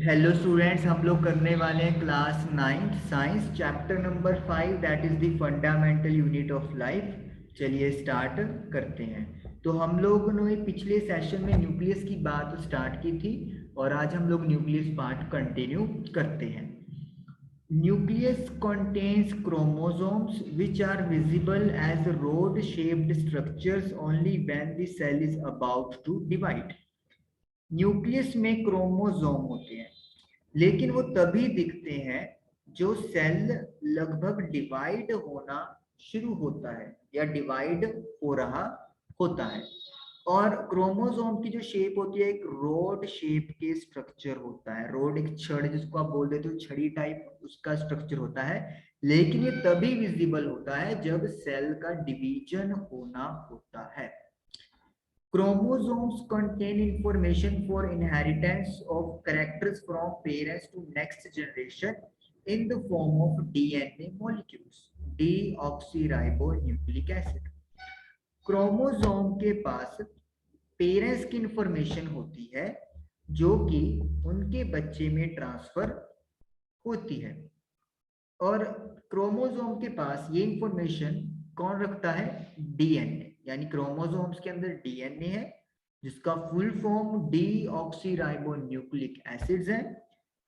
Hello students, हम लोग करने वाले हैं class 9 science chapter number 5 that is the fundamental unit of life. चलिए स्टार्ट करते हैं। तो हम लोगों ने पिछले सेशन में न्यूक्लियस की बात स्टार्ट की थी और आज हम लोग न्यूक्लियस पार्ट कंटिन्यू करते हैं। Nucleus contains chromosomes which are visible as rod-shaped structures only when the cell is about to divide. Nucleus में क्रोमोसोम होते हैं लेकिन वो तभी दिखते हैं जो सेल लगभग डिवाइड होना शुरू होता है या डिवाइड हो रहा होता है। और क्रोमोसोम की जो शेप होती है एक रोड शेप के स्ट्रक्चर होता है। रोड एक छड़ जिसको आप बोल देते हो, छड़ी टाइप उसका स्ट्रक्चर होता है। लेकिन ये तभी विजिबल होता है जब सेल का डिवीजन होना होता है। Chromosomes contain information for inheritance of characters from parents to next generation in the form of DNA molecules, deoxyribonucleic acid. Chromosome के पास पेरेंट्स की इंफॉर्मेशन होती है जो कि उनके बच्चे में ट्रांसफर होती है। और क्रोमोसोम के पास ये इंफॉर्मेशन कौन रखता है? डीएनए। यानी क्रोमोसोम्स के अंदर डीएनए है जिसका फुल फॉर्म डीऑक्सीराइबोन्यूक्लिक एसिड्स है।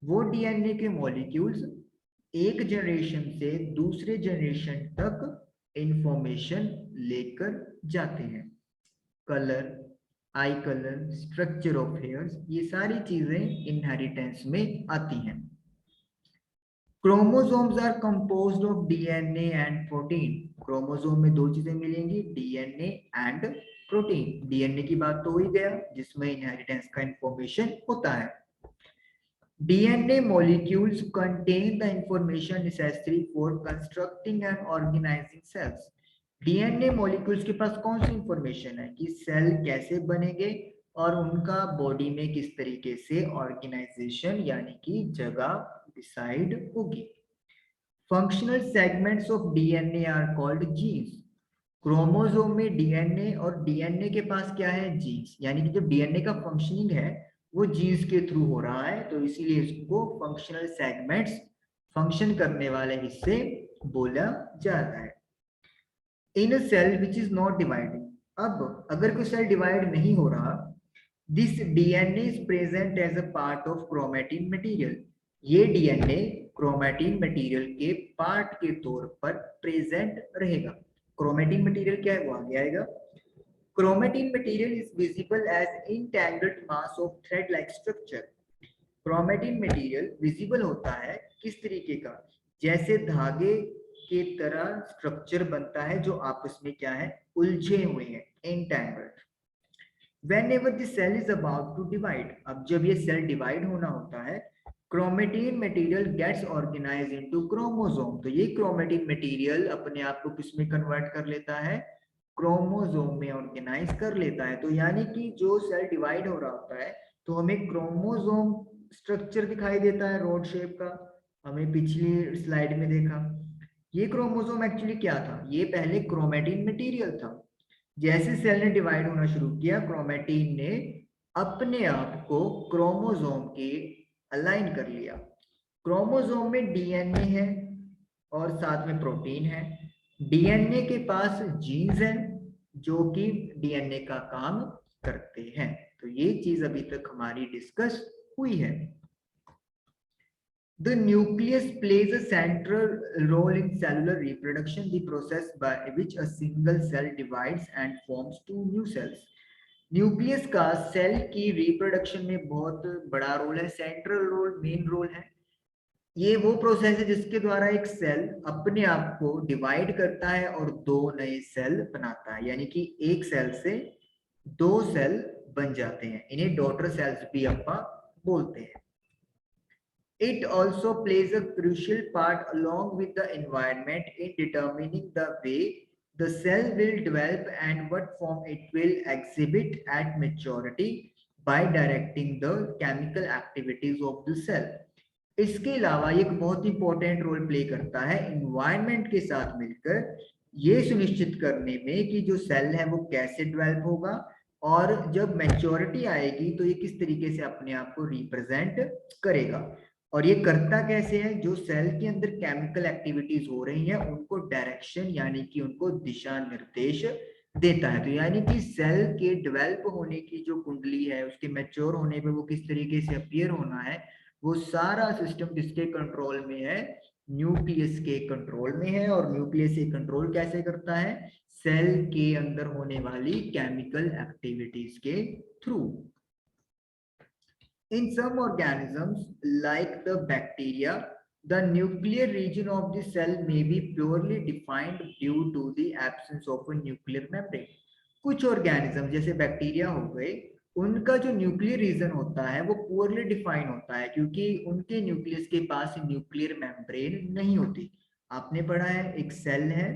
वो डीएनए के मॉलिक्यूल्स एक जनरेशन से दूसरे जनरेशन तक इंफॉर्मेशन लेकर जाते हैं। Colour, eye colour, structure of hairs, ये सारी चीजें इनहेरिटेंस में आती हैं। Chromosomes are composed of DNA and protein. Chromosome में दो चीजें मिलेंगी, डीएनए एंड प्रोटीन। डीएनए की बात तो हो ही गया जिसमें इनहेरिटेंस का इंफॉर्मेशन होता है। DNA molecules contain the information necessary for constructing and organizing cells. DNA molecules के पास कौन सी इंफॉर्मेशन है कि सेल कैसे बनेंगे और उनका बॉडी में किस तरीके से ऑर्गेनाइजेशन यानी कि जगह डिसाइड होगी। Functional segments of DNA are called genes. Chromosome में डीएनए और डीएनए के पास क्या है? जीन्स। यानी कि जो डीएनए का फंक्शनिंग है वो जीन्स के थ्रू हो रहा है, तो इसीलिए इसको फंक्शनल सेगमेंट्स, फंक्शन करने वाले हिस्से बोला जाता है। In a cell which is not dividing, अब अगर कोई सेल डिवाइड नहीं हो रहा, this DNA is present as a part of chromatin material. ये डीएनए क्रोमेटिन मटेरियल के पार्ट के तौर पर प्रेजेंट रहेगा। क्रोमेटिन मटेरियल क्या है वो आगे आएगा। Chromatin material is visible as entangled mass of thread-like structure. Chromatin material visible होता है किस तरीके का? जैसे धागे के तरह स्ट्रक्चर बनता है जो आपस में क्या है? उलझे हुए हैं, entangled. Whenever the cell is about to divide, अब जब ये सेल डिवाइड होना होता है, chromatin material gets organized into chromosome. तो ये क्रोमेटिन मटेरियल अपने आप को किसमें कन्वर्ट कर लेता है? क्रोमोसोम में ऑर्गेनाइज कर लेता है। तो यानी कि जो सेल डिवाइड हो रहा होता है तो हमें क्रोमोसोम स्ट्रक्चर दिखाई देता है रोड शेप का, हमें पिछली स्लाइड में देखा। ये क्रोमोसोम एक्चुअली क्या था? ये पहले क्रोमेटिन मटेरियल था। जैसे सेल ने डिवाइड होना शुरू किया, क्रोमेटिन ने अपने आप को क्रोमोसोम के अलाइन कर लिया। क्रोमोसोम में डीएनए है और साथ में प्रोटीन है। डीएनए के पास जीन्स हैं जो कि डीएनए का काम करते हैं। तो ये चीज अभी तक हमारी डिस्कस हुई है। The nucleus plays a central role in cellular reproduction, the process by which a single cell divides and forms two new cells. Nucleus का सेल की रिप्रोडक्शन में बहुत बड़ा रोल है, सेंट्रल रोल, मेन रोल है। ये वो प्रोसेस है जिसके द्वारा एक सेल अपने आप को डिवाइड करता है और दो नए सेल बनाता है, यानी कि एक सेल से दो सेल बन जाते हैं। इन्हें डॉटर सेल्स भी अपन बोलते हैं। It also plays a crucial part along with the environment in determining the way the cell will develop and what form it will exhibit at maturity by directing the chemical activities of the cell. इसके अलावा एक बहुत important role play करता है environment के साथ मिलकर ये सुनिश्चित करने में कि जो सेल है वो कैसे डेवलप होगा और जब मैच्योरिटी आएगी तो ये किस तरीके से अपने आप को रिप्रेजेंट करेगा। और ये करता कैसे है, जो सेल के अंदर केमिकल एक्टिविटीज हो रही है उनको डायरेक्शन यानी कि उनको दिशा निर्देश देता है। तो यानी कि सेल के डेवलप होने की जो कुंडली है, उसके मैच्योर होने पे वो किस तरीके से अपीयर होना है, वो सारा सिस्टम किसके कंट्रोल में है, न्यूक्लियस के कंट्रोल में है। और न्यूक्लियस से कंट्रोल कैसे करता है, सेल के अंदर होने वाली केमिकल एक्टिविटीज के through. In some organisms, like the bacteria, the nuclear region of the cell may be purely defined due to the absence of a nuclear membrane. कुछ ऑर्गेनिज्म जैसे बैक्टीरिया हो गए, उनका जो न्यूक्लियर रीजन होता है वो पुअरली डिफाइन होता है क्योंकि उनके न्यूक्लियस के पास न्यूक्लियर मेम्ब्रेन नहीं होती। आपने पढ़ा है एक सेल है,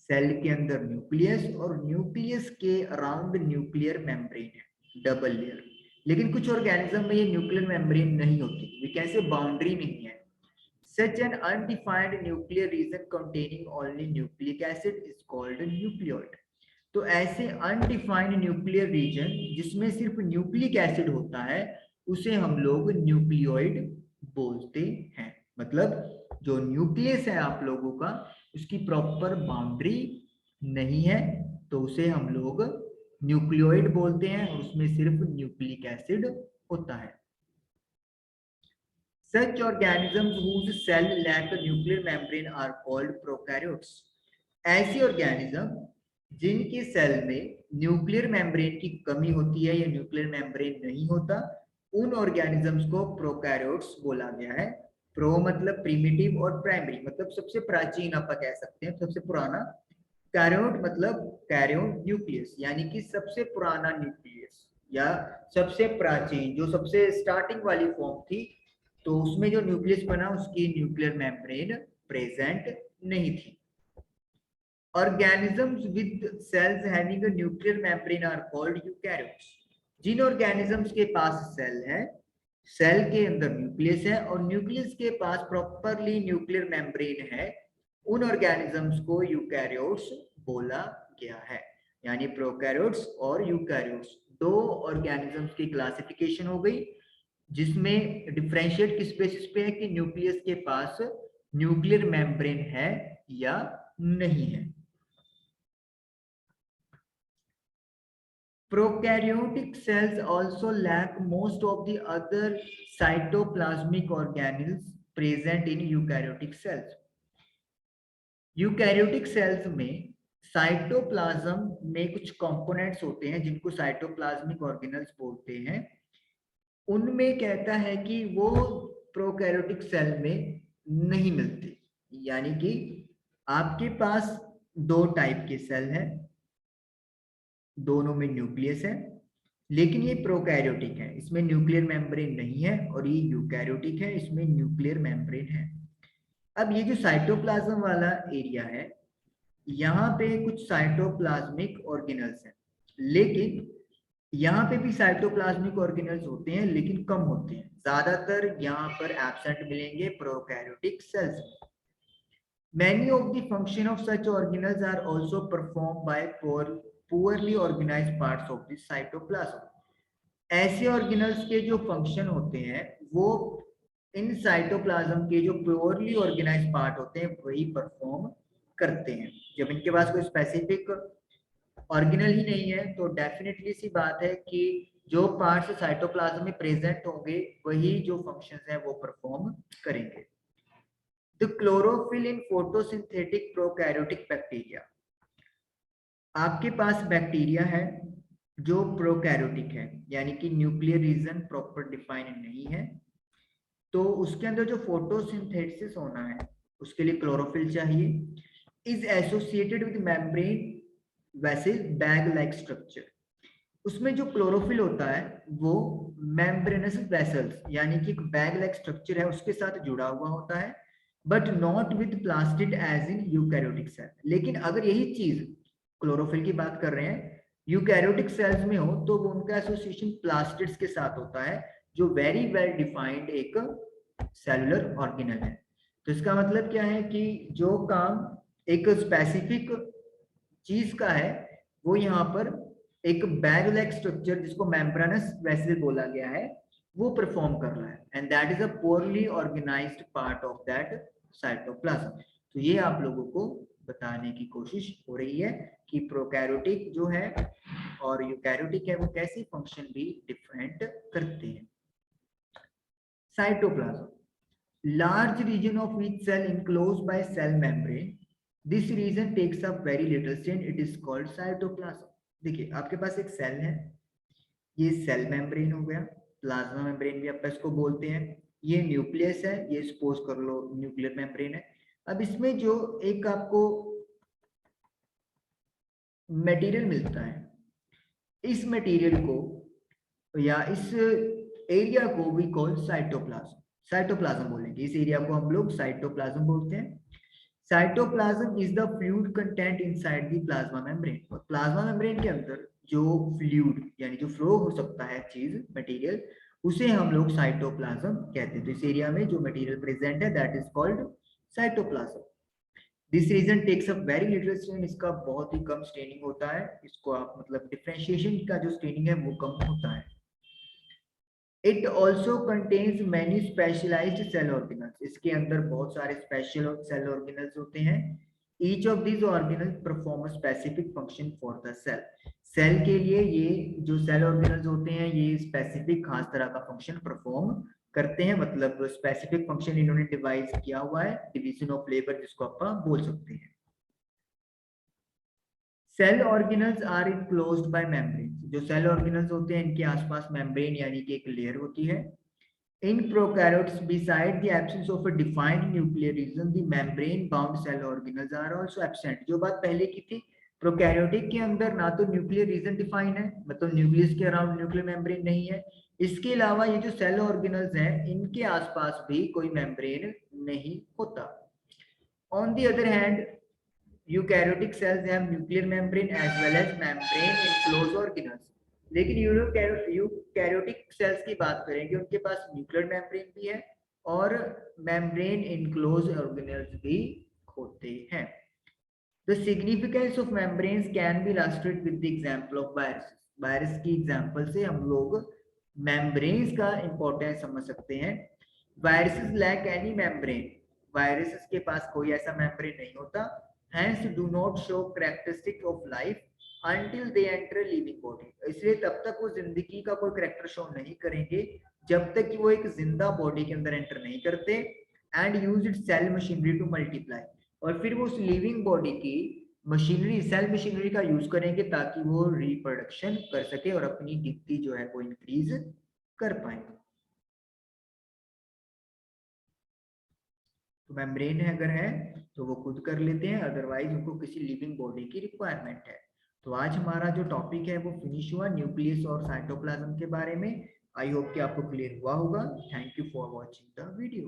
सेल के अंदर न्यूक्लियस और न्यूक्लियस के अराउंड न्यूक्लियर मेम्ब्रेन है, डबल लेयर। लेकिन कुछ ऑर्गेनिज्म में ये न्यूक्लियर मेम्ब्रेन नहीं होती, वे कैसे बाउंड्री नहीं है। Such an undefined nuclear region containing only nucleic acid is called nucleoid. तो ऐसे अनडिफाइंड न्यूक्लियर रीजन जिसमें सिर्फ न्यूक्लिक एसिड होता है उसे हम लोग न्यूक्लियोइड बोलते हैं। मतलब जो न्यूक्लियस है आप लोगों का, उसकी प्रॉपर बाउंड्री नहीं है तो उसे हम लोग न्यूक्लियोइड बोलते हैं और उसमें सिर्फ न्यूक्लिक एसिड होता है। Such organisms whose cell lack a nuclear membrane are called prokaryotes. ऐसी ऑर्गेनिज्म जिनकी सेल में न्यूक्लियर मेम्ब्रेन की कमी होती है या न्यूक्लियर मेम्ब्रेन नहीं होता, उन ऑर्गेनिजम्स को प्रोकैरियोट्स बोला गया है। प्रो मतलब प्रिमिटिव और प्राइमरी मतलब सबसे प्राचीन आप कह सकते हैं, सबसे पुराना। कैरियोट मतलब कैरियोन न्यूक्लियस यानी कि सबसे पुराना न्यूक्लियस या सबसे प्राचीन, जो सबसे स्टार्टिंग वाली फॉर्म थी तो उसमें जो न्यूक्लियस बना उसकी न्यूक्लियर मेम्ब्रेन प्रेजेंट नहीं थी। Organisms with cells having a nuclear membrane are called eukaryotes. जिन ऑर्गेनिजम्स के पास सेल है, सेल के अंदर न्यूक्लियस है और न्यूक्लियस के पास प्रॉपरली न्यूक्लियर मेम्ब्रेन है, उन ऑर्गेनिजम्स को यूकैरियोट्स बोला गया है। यानी प्रोकैरियोट्स और यूकैरियोट्स दो ऑर्गेनिजम्स की क्लासिफिकेशन हो गई, जिसमें डिफरेंशिएट किस बेसिस पे है कि न्यूक्लियस के पास न्यूक्लियर मेम्ब्रेन है या नहीं है। Prokaryotic cells also lack most of the other cytoplasmic organelles present in eukaryotic cells. Eukaryotic cells में साइटोप्लाज्म में कुछ कंपोनेंट्स होते हैं जिनको साइटोप्लाज्मिक ऑर्गेनल्स बोलते हैं। उनमें कहता है कि वो प्रोकैरियोटिक सेल में नहीं मिलते। यानी कि आपके पास दो टाइप के सेल हैं, दोनों में न्यूक्लियस है, लेकिन ये प्रोकैरियोटिक है, इसमें न्यूक्लियर मेम्ब्रेन नहीं है, और ये यूकैरियोटिक है, इसमें न्यूक्लियर मेम्ब्रेन है। अब ये जो साइटोप्लाज्म वाला एरिया है, यहाँ पे कुछ साइटोप्लाज्मिक ऑर्गेनल्स हैं, लेकिन यहाँ पे भी साइटोप्लाज्मिक ऑर्गेनल्स होते हैं लेकिन कम होते हैं, ज्यादातर यहाँ पर एब्सेंट मिलेंगे प्रोकैरियोटिक सेल्स में। Many of the function of such organelles are also performed by poorly organized parts of the cytoplasm. ऐसे ऑर्गेनल्स के जो फंक्शन होते हैं वो इन साइटोप्लाज्म के जो प्योरली ऑर्गेनाइज्ड पार्ट होते हैं वही परफॉर्म करते हैं। जब इनके पास कोई स्पेसिफिक ऑर्गेनल ही नहीं है तो डेफिनेटली सी बात है कि जो पार्ट्स साइटोप्लाज्म में प्रेजेंट होंगे वही जो फंक्शंस हैं वो परफॉर्म करेंगे। The chlorophyll in photosynthetic prokaryotic bacteria. आपके पास बैक्टीरिया है जो प्रोकैरियोटिक है, यानी कि न्यूक्लियर रीजन प्रॉपर डिफाइन नहीं है, तो उसके अंदर जो फोटोसिंथेसिस होना है उसके लिए क्लोरोफिल चाहिए। Is associated with membrane vessel bag like structure. उसमें जो क्लोरोफिल होता है वो मेम्ब्रेनस वेसल्स यानी कि एक बैग लाइक स्ट्रक्चर है उसके साथ जुड़ा हुआ होता है, but not with plastid as in eukaryotic cell. लेकिन अगर यही चीज क्लोरोफिल की बात कर रहे हैं यूकैरियोटिक सेल्स में हो तो वो उनका एसोसिएशन प्लास्टिड्स के साथ होता है जो वेरी वेल डिफाइंड एक सेलुलर ऑर्गेनल है। तो इसका मतलब क्या है कि जो काम एक स्पेसिफिक चीज का है वो यहाँ पर एक बैग लाइक स्ट्रक्चर जिसको मेम्ब्रेनस वेसल बोला गया है वो परफॉर्म कर रहा है, and that is a poorly organized part of that cytoplasm. तो ये आप लोगों को बताने की कोशिश हो रही है कि प्रोकैरियोटिक जो है और यूकैरियोटिक है वो कैसी फंक्शन भी डिफरेंट करते हैं। Cytoplasm, large region of each cell enclosed by cell membrane. This region takes up very little strain. It is called cytoplasm. देखिए आपके पास एक सेल है, ये सेल मेम्ब्रेन हो गया, प्लाज्मा मेम्ब्रेन भी आप इसको बोलते हैं, ये न्यूक्लियस है, ये सपोज कर लो न्यूक्लियर मेम्ब्रेन है। अब इसमें जो एक आपको मटेरियल मिलता है, इस मटेरियल को या इस एरिया को वी कॉल साइटोप्लाज्म। साइटोप्लाज्म बोलेंगे, इस एरिया को हम लोग साइटोप्लाज्म बोलते हैं। Cytoplasm is the fluid content inside the plasma membrane. और प्लाज्मा मेम्ब्रेन के अंदर जो फ्लूइड यानी जो फ्लो हो सकता है चीज मटेरियल, उसे हम लोग साइटोप्लाज्म कहते हैं। तो इस एरिया में जो मटेरियल प्रेजेंट है that is called cytoplasm. This region takes up very little strain, इसका बहुत ही कम स्ट्रेनिंग होता है, इसको आप मतलब डिफरेंशिएशन का जो स्ट्रेनिंग है वो कम होता है। It also contains many specialized cell organelles. इसके अंदर बहुत सारे special cell organelles होते हैं। Each of these organelles perform a specific function for the cell. Cell के लिए ये जो सेल ऑर्गेनल्स होते हैं ये स्पेसिफिक खास तरह का फंक्शन परफॉर्म करते हैं, मतलब स्पेसिफिक फंक्शन इन्होंने डिवाइस किया हुआ है, डिवीजन ऑफ लेबर जिसको आप बोल सकते हैं। Cell organelles are enclosed by membrane. जो सेल ऑर्गेनल्स होते हैं इनके आसपास मेम्ब्रेन यानी कि एक लेयर होती है। In prokaryotes, beside the absence of a defined nuclear region, the membrane-bound cell organelles are also absent. जो बात पहले की थी, प्रोकैरियोटिक के अंदर ना तो न्यूक्लियर रीजन डिफाइन है, मतलब न्यूक्लियस के अराउंड न्यूक्लियर मेम्ब्रेन नहीं है। इसके अलावा ये जो सेल ऑर्गेनल्स हैं, इनके आसपास भी कोई मेम्ब्रेन नहीं होता। On the other hand, eukaryotic cells have nuclear membrane as well as membrane enclosed organelles. लेकिन यूकैरियोटिक सेल्स की बात करेंगे, उनके पास न्यूक्लियर मेम्ब्रेन भी है और मेम्ब्रेन इनक्लोज ऑर्गेनेल्स भी होते हैं। The significance of membranes can be illustrated with the example of viruses. Virus की एग्जांपल से हम लोग मेम्ब्रेन्स का इंपॉर्टेंस समझ सकते हैं। Viruses lack any membrane, viruses के पास कोई ऐसा मेम्ब्रेन नहीं होता। Hence do not show characteristic of life until they enter a living body. इसलिए तब तक वो जिंदगी का कोई कैरेक्टर शो नहीं करेंगे जब तक कि वो एक जिंदा बॉडी के अंदर एंटर नहीं करते। And use it cell machinery to multiply, और फिर वो उस लिविंग बॉडी की मशीनरी सेल मशीनरी का यूज करेंगे ताकि वो रिप्रोडक्शन कर सके और अपनी गिनती जो है वो इंक्रीज कर पाए। तो मेम्ब्रेन अगर है तो वो खुद कर लेते हैं, अदरवाइज उनको किसी लिविंग बॉडी की रिक्वायरमेंट है। तो आज हमारा जो टॉपिक है वो फिनिश हुआ न्यूक्लियस और साइटोप्लाज्म के बारे में। आई होप कि आपको क्लियर हुआ होगा। Thank you for watching the video.